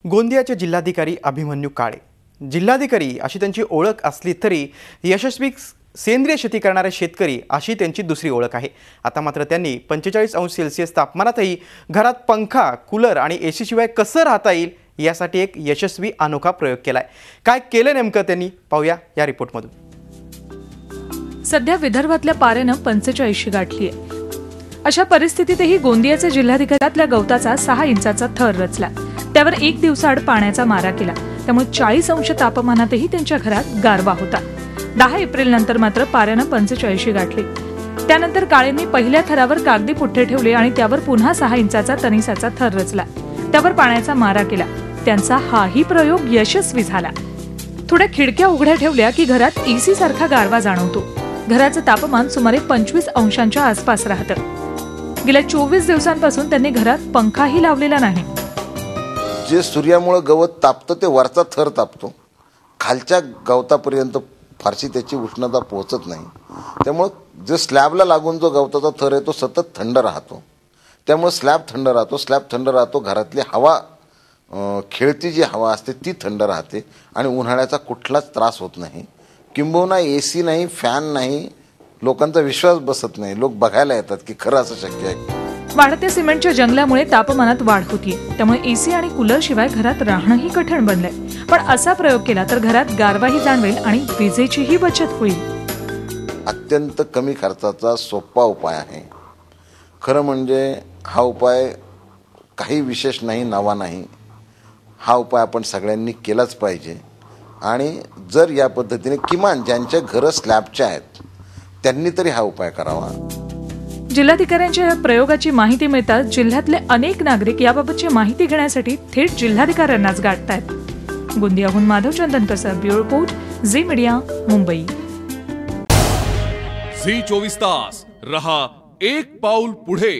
गोंदियाचे जिल्हाधिकारी अभिमन्यू काळे जिल्हाधिकारी अशी त्यांची ओळख असली तरी यशस्वी सेंद्रिय शेती करणारे शेतकरी अशी त्यांची दुसरी ओळख आहे। आता मात्र त्यांनी 45°C तापमानातही घरात पंखा, कूलर आणि एसी शिवाय कसं राहता येईल यासाठी एक यशस्वी अनोखा प्रयोग केलाय। काय केलं नेमकं त्यांनी पाहूया या रिपोर्टमधून। सध्या विदर्भातल्या पाऱ्यानं 45 गाठली आहे। अशा परिस्थितीतही गोंदियाचे जिल्हाधिकाऱ्यातल्या गवताचा 6 इंचाचा थर रचला, त्यावर एक दिवसाआड पाण्याचा मारा केला, त्यामुळे 40° तापमानातही त्यांच्या घरात गारवा होता। 10 एप्रिल नंतर मात्र पाऱ्यानं 45 गाठली। त्यानंतर काळेंनी पहिल्या थरावर कागदी पुठ्ठे ठेवले आणि त्यावर पुन्हा 6 इंचाचा तनिसाचा थर रचला, त्यावर पाण्याचा मारा केला। त्यांचा हाही प्रयोग यशस्वी झाला। थोड्या खिडक्या उघड्या ठेवल्या की घरात एसी सारखा गारवा जाणवतो। घराचं तापमान सुमारे 25°च्या आसपास राहतं। गेल्या 24 दिवसांपासून त्यांनी घरात पंखाही लावलेला नाही। जे सूर्यामुळे गवत तापतं ते वरचा थर तापतो, खालच्या गवतापर्यंत फारशी त्याची उष्णता पोहोचत नाही। त्यामुळे जे स्लॅबला लागून जो गवताचा थर आहे तो सतत थंड राहतो, त्यामुळे स्लॅब थंड राहतो। घरातली हवा, खेळती जी हवा असते ती थंड राहते आणि उन्हाळ्याचा कुठलाच त्रास होत नाही। किंबहुना एसी नाही, फॅन नाही, लोकांचा विश्वास बसत नाही। लोक बघायला येतात की खरं असं शक्य आहे। वाढत्या सिमेंटच्या जंगलामुळे तापमानात वाढ होतीये, त्यामुळे एसी आणि कूलर शिवाय घरात राहणंही कठीण बनलंय। पण असा प्रयोग केला तर घरात गारवाही जाणवेल आणि विजेचीही बचत होईल। अत्यंत कमी खर्चाचा सोपा उपाय आहे। खरं म्हणजे हा उपाय काही विशेष नाही, नवा नाही। हा उपाय आपण सगळ्यांनी केलाच पाहिजे आणि जर या पद्धतीने किमान ज्यांच्या घरं स्लॅबचे आहेत त्यांनी तरी हा उपाय करावा। जिल्हाधिकाऱ्यांच्या या प्रयोगाची माहिती मिळताच जिल्ह्यातले अनेक नागरिक याबाबतची माहिती घेण्यासाठी थेट जिल्हाधिकाऱ्यांनाच गाठतायत। गोंदियाहून Madhav Chandankar, bureau report, Zee media, Mumbai. Zee 24 तास रहा एक पाऊल पुढे।